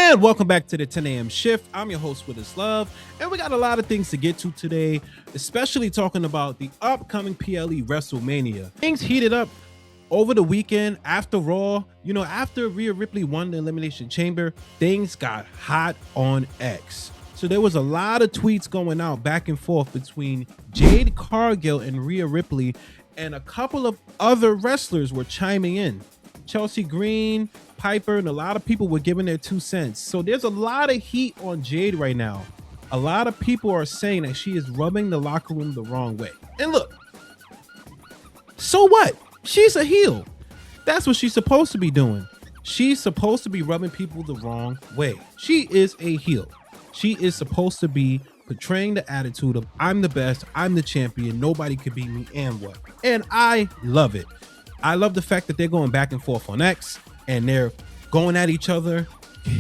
And welcome back to the 10 a.m. shift. I'm your host, Willis Love, and we got a lot of things to get to today, especially talking about the upcoming PLE WrestleMania. Things heated up over the weekend after Raw. You know, after Rhea Ripley won the Elimination Chamber, things got hot on X. So there was a lot of tweets going out back and forth between Jade Cargill and Rhea Ripley, and a couple of other wrestlers were chiming in. Chelsea Green, Piper, and a lot of people were giving their 2 cents. So there's a lot of heat on Jade right now. A lot of people are saying that she is rubbing the locker room the wrong way. And look, so what? She's a heel. That's what she's supposed to be doing. She's supposed to be rubbing people the wrong way. She is a heel. She is supposed to be portraying the attitude of I'm the best, I'm the champion, nobody could beat me, and what? And I love it. I love the fact that they're going back and forth on X and they're going at each other,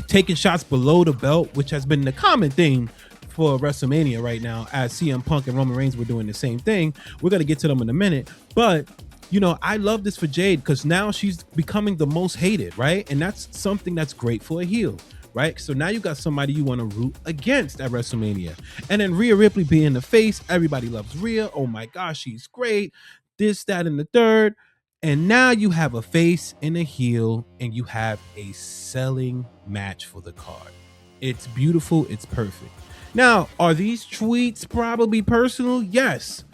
taking shots below the belt, which has been the common thing for WrestleMania right now, as CM Punk and Roman Reigns were doing the same thing. We're going to get to them in a minute. But, you know, I love this for Jade because now she's becoming the most hated, right? And that's something that's great for a heel, right? So now you got somebody you want to root against at WrestleMania. And then Rhea Ripley being the face. Everybody loves Rhea. Oh my gosh, she's great. This, that, and the third. And now you have a face and a heel, and you have a selling match for the card. It's beautiful. It's perfect. Now, are these tweets probably personal? Yes.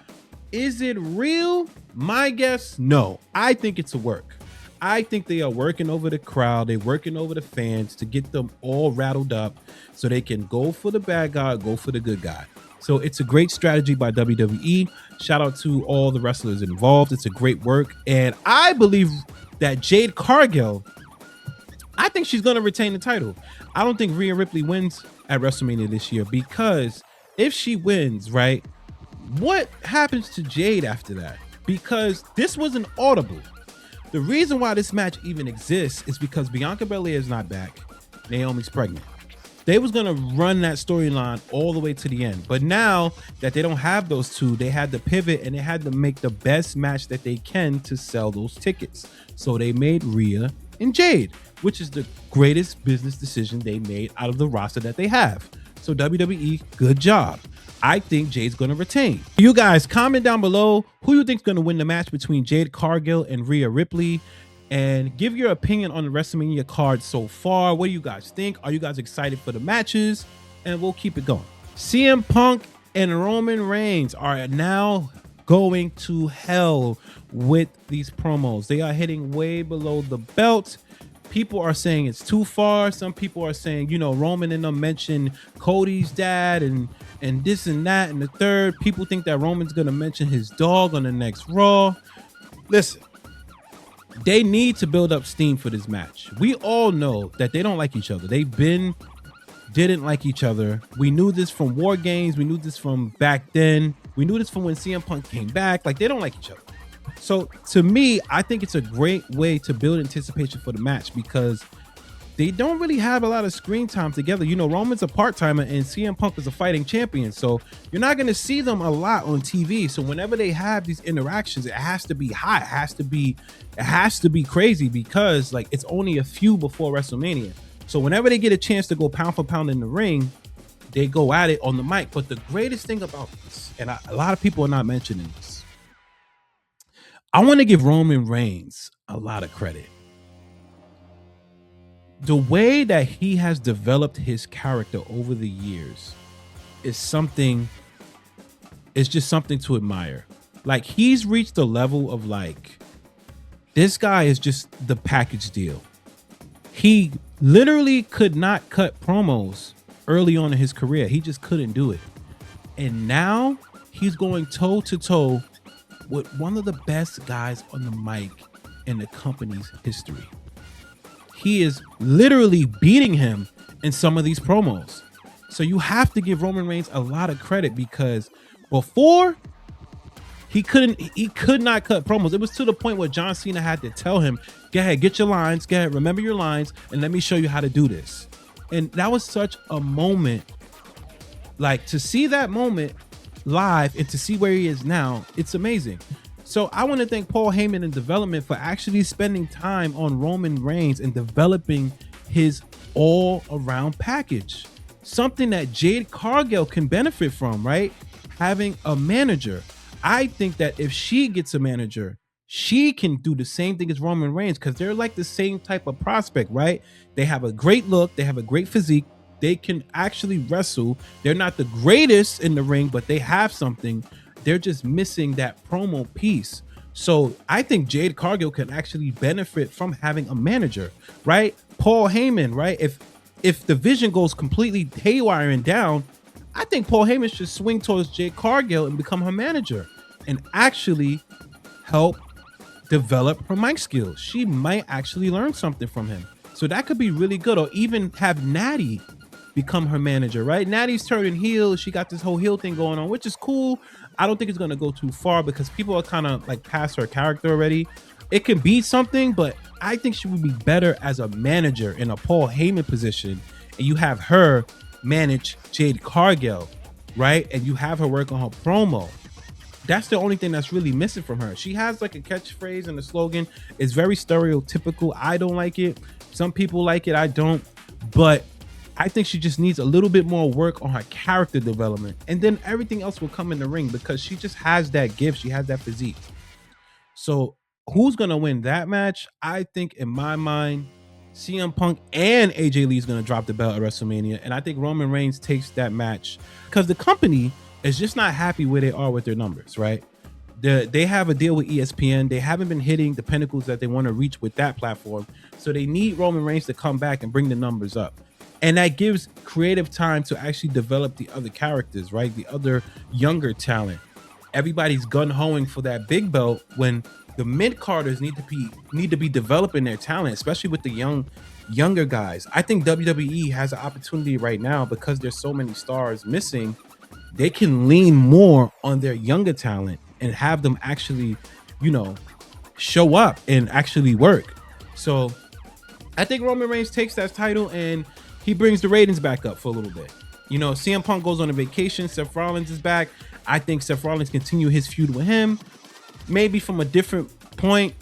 Is it real? My guess, no. I think it's a work. I think they are working over the crowd. They're working over the fans to get them all rattled up so they can go for the bad guy, go for the good guy. So it's a great strategy by WWE. Shout out to all the wrestlers involved. It's a great work. And I believe that Jade Cargill, I think she's going to retain the title. I don't think Rhea Ripley wins at WrestleMania this year, because if she wins, right, what happens to Jade after that? Because this was an audible. The reason why this match even exists is because Bianca Belair is not back. Naomi's pregnant. They was going to run that storyline all the way to the end. But now that they don't have those two, they had to pivot and they had to make the best match that they can to sell those tickets. So they made Rhea and Jade, which is the greatest business decision they made out of the roster that they have. So WWE, good job. I think Jade's going to retain. You guys, comment down below who you think is going to win the match between Jade Cargill and Rhea Ripley. And give your opinion on the WrestleMania card so far. What do you guys think? Are you guys excited for the matches? And we'll keep it going. CM Punk and Roman Reigns are now going to hell with these promos. They are hitting way below the belt. People are saying it's too far. Some people are saying, you know, Roman and them mentioned Cody's dad and this and that and the third. People think that Roman's going to mention his dog on the next Raw. Listen. They need to build up steam for this match. We all know that they don't like each other. Didn't like each other. We knew this from War Games. We knew this from back then. We knew this from when CM Punk came back. Like, they don't like each other. So to me, I think it's a great way to build anticipation for the match because they don't really have a lot of screen time together. You know, Roman's a part-timer and CM Punk is a fighting champion. So you're not going to see them a lot on TV. So whenever they have these interactions, it has to be hot. It has to be crazy because like it's only a few before WrestleMania. So whenever they get a chance to go pound for pound in the ring, they go at it on the mic. But the greatest thing about this, and a lot of people are not mentioning this, I want to give Roman Reigns a lot of credit. The way that he has developed his character over the years is just something to admire. Like, he's reached a level of like, this guy is just the package deal. He literally could not cut promos early on in his career. He just couldn't do it. And now he's going toe to toe with one of the best guys on the mic in the company's history. He is literally beating him in some of these promos. So you have to give Roman Reigns a lot of credit because before he could not cut promos. It was to the point where John Cena had to tell him, go ahead, get your lines, go ahead, remember your lines, and let me show you how to do this. And that was such a moment. Like, to see that moment live and to see where he is now, it's amazing. So I want to thank Paul Heyman and development for actually spending time on Roman Reigns and developing his all-around package. Something that Jade Cargill can benefit from, right? Having a manager. I think that if she gets a manager, she can do the same thing as Roman Reigns, because they're like the same type of prospect, right? They have a great look, they have a great physique, they can actually wrestle. They're not the greatest in the ring, but they have something. They're just missing that promo piece. So I think Jade Cargill can actually benefit from having a manager, right? Paul Heyman, right? If the vision goes completely haywire and down, I think Paul Heyman should swing towards Jade Cargill and become her manager and actually help develop her mic skills. She might actually learn something from him. So that could be really good. Or even have Natty become her manager, right? Natty's turning heel. She got this whole heel thing going on, which is cool. I don't think it's going to go too far because people are kind of like past her character already. It can be something, but I think she would be better as a manager in a Paul Heyman position. And you have her manage Jade Cargill, right? And you have her work on her promo. That's the only thing that's really missing from her. She has like a catchphrase and a slogan. It's very stereotypical. I don't like it. Some people like it. I don't. But I think she just needs a little bit more work on her character development. And then everything else will come in the ring because she just has that gift. She has that physique. So who's going to win that match? I think in my mind, CM Punk and AJ Lee is going to drop the belt at WrestleMania. And I think Roman Reigns takes that match because the company is just not happy where they are with their numbers, right? They have a deal with ESPN. They haven't been hitting the pinnacles that they want to reach with that platform. So they need Roman Reigns to come back and bring the numbers up. And that gives creative time to actually develop the other characters, right? The other younger talent. Everybody's gun-hoing for that big belt when the mid-carders need to be developing their talent, especially with the younger guys. I think WWE has an opportunity right now because there's so many stars missing. They can lean more on their younger talent and have them actually, show up and actually work. So I think Roman Reigns takes that title and he brings the ratings back up for a little bit. CM Punk goes on a vacation. Seth Rollins is back. I think Seth Rollins continue his feud with him, maybe from a different point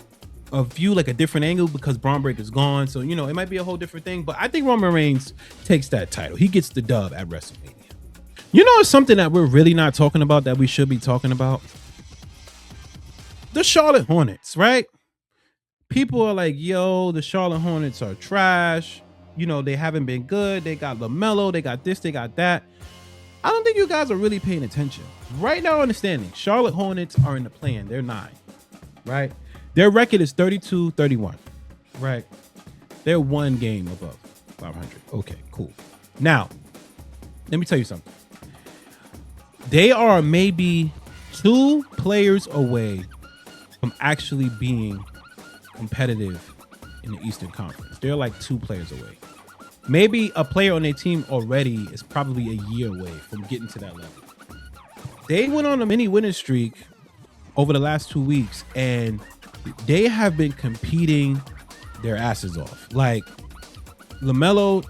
of view, like a different angle, because Braun Breaker's gone. So, it might be a whole different thing. But I think Roman Reigns takes that title. He gets the dub at WrestleMania. It's something that we're really not talking about that we should be talking about. The Charlotte Hornets, right? People are like, yo, the Charlotte Hornets are trash. They haven't been good. They got LaMelo. They got this. They got that. I don't think you guys are really paying attention. Right now, understanding, Charlotte Hornets are in the play-in. They're 9, right? Their record is 32-31, right? They're 1 game above 500. Okay, cool. Now, let me tell you something. They are maybe 2 players away from actually being competitive in the Eastern Conference. They're like 2 players away. Maybe a player on their team already is probably a year away from getting to that level. They went on a mini winning streak over the last 2 weeks, and they have been competing their asses off. Like LaMelo's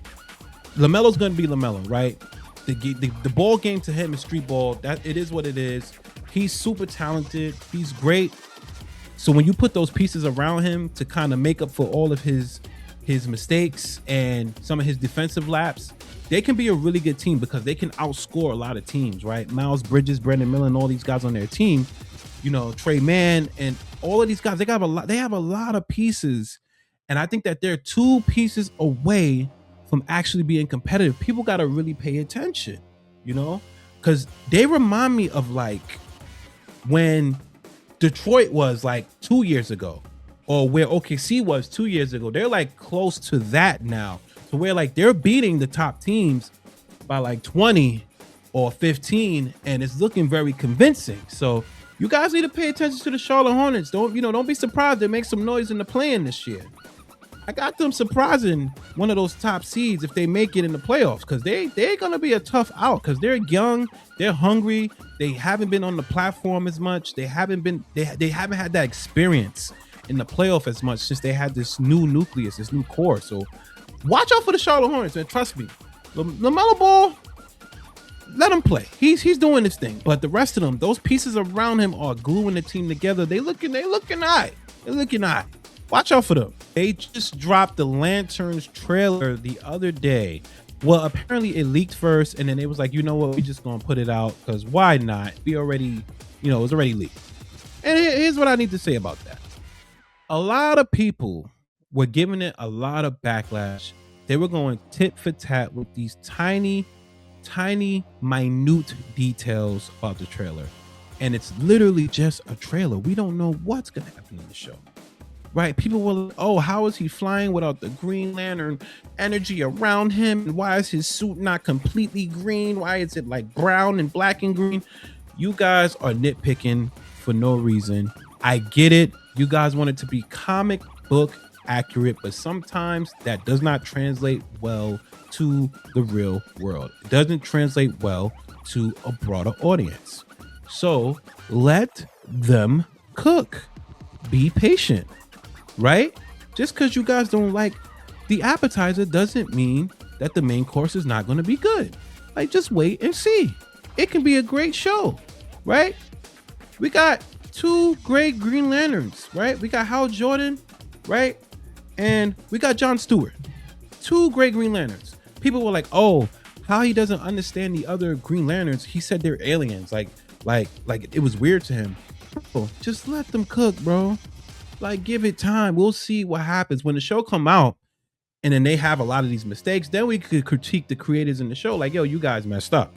going to be LaMelo, right? The ball game to him is street ball. That it is what it is. He's super talented. He's great. So when you put those pieces around him to kind of make up for all of his mistakes and some of his defensive laps, they can be a really good team because they can outscore a lot of teams, right? Miles Bridges, Brandon Miller, and all these guys on their team, Trey Mann and all of these guys, they have a lot of pieces. And I think that they're 2 pieces away from actually being competitive. People got to really pay attention, because they remind me of like when Detroit was like 2 years ago, or where OKC was 2 years ago. They're like close to that now, to where like they're beating the top teams by like 20 or 15, and it's looking very convincing. So you guys need to pay attention to the Charlotte Hornets. Don't be surprised they make some noise in the play-in this year. I got them surprising one of those top seeds if they make it in the playoffs, because they're gonna be a tough out because they're young, they're hungry, they haven't been on the platform as much, they haven't had that experience in the playoff as much since they had this new nucleus, this new core. So watch out for the Charlotte Hornets, man. Trust me, LaMelo Ball, let him play. He's doing his thing, but the rest of them, those pieces around him are gluing the team together. They're looking all right. Watch out for them. They just dropped the Lanterns trailer the other day. Well, apparently it leaked first, and then it was like, you know what, we just gonna put it out because why not? We already, it was already leaked. And here's what I need to say about that. A lot of people were giving it a lot of backlash. They were going tit for tat with these tiny, minute details about the trailer. And it's literally just a trailer. We don't know what's gonna happen in the show. Right? People were like, oh, how is he flying without the Green Lantern energy around him? And why is his suit not completely green? Why is it like brown and black and green? You guys are nitpicking for no reason. I get it. You guys want it to be comic book accurate, but sometimes that does not translate well to the real world. It doesn't translate well to a broader audience. So let them cook. Be patient. Right? Just because you guys don't like the appetizer doesn't mean that the main course is not going to be good. Like, just wait and see. It can be a great show, right? We got 2 great Green Lanterns, right? We got Hal Jordan, right? And we got Jon Stewart. 2 great Green Lanterns. People were like, oh, how he doesn't understand the other Green Lanterns. He said they're aliens. Like it was weird to him. Bro, just let them cook, bro. Like, give it time. We'll see what happens when the show come out, and then they have a lot of these mistakes. Then we could critique the creators in the show, like, yo, you guys messed up,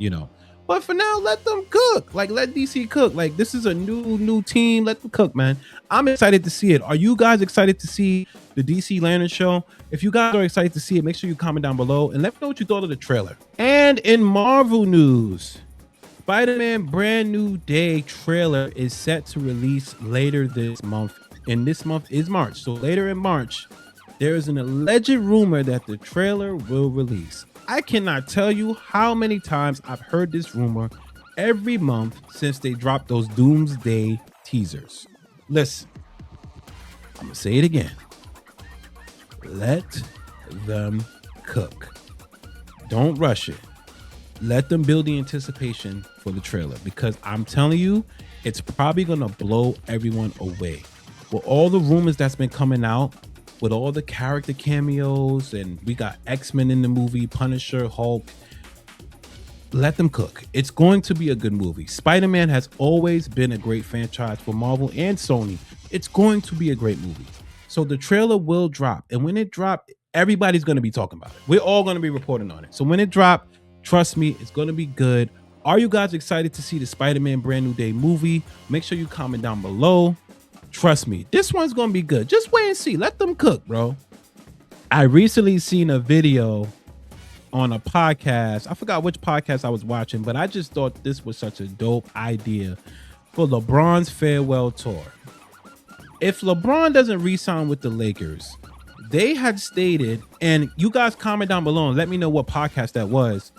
But for now, let them cook. Like, let DC cook. Like, this is a new team. Let them cook, man. I'm excited to see it. Are you guys excited to see the DC Lantern show? If you guys are excited to see it, make sure you comment down below and let me know what you thought of the trailer. And in Marvel news, Spider-Man Brand New Day trailer is set to release later this month. And this month is March. So later in March, there is an alleged rumor that the trailer will release. I cannot tell you how many times I've heard this rumor every month since they dropped those Doomsday teasers. Listen, I'm going to say it again. Let them cook. Don't rush it. Let them build the anticipation for the trailer, because I'm telling you, it's probably going to blow everyone away. With all the rumors that's been coming out, with all the character cameos, and we got X-Men in the movie, Punisher, Hulk, let them cook. It's going to be a good movie. Spider-Man has always been a great franchise for Marvel and Sony. It's going to be a great movie. So the trailer will drop. And when it drops, everybody's going to be talking about it. We're all going to be reporting on it. So when it drops, trust me, it's going to be good. Are you guys excited to see the Spider-Man Brand New Day movie? Make sure you comment down below. Trust me, this one's gonna be good. Just wait and see. Let them cook, bro. I recently seen a video on a podcast. I forgot which podcast I was watching, but I just thought this was such a dope idea for LeBron's farewell tour. If LeBron doesn't re-sign with the Lakers, they had stated, and you guys comment down below and let me know what podcast that was.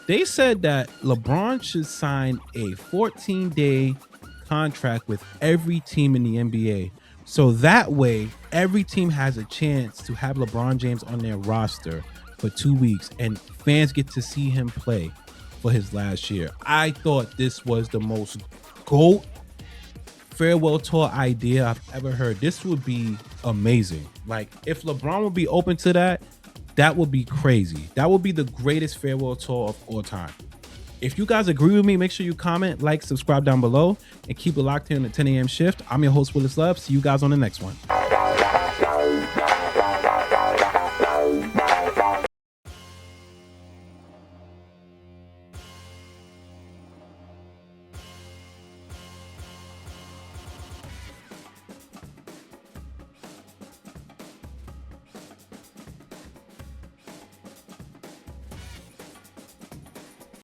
They said that LeBron should sign a 14-day contract with every team in the NBA, so that way every team has a chance to have LeBron James on their roster for 2 weeks and fans get to see him play for his last year. I thought this was the most GOAT farewell tour idea I've ever heard. This would be amazing. Like, if LeBron would be open to that, that would be crazy. That would be the greatest farewell tour of all time. If you guys agree with me, make sure you comment, like, subscribe down below, and keep it locked here on the 10 a.m. shift. I'm your host, Willis Love. See you guys on the next one.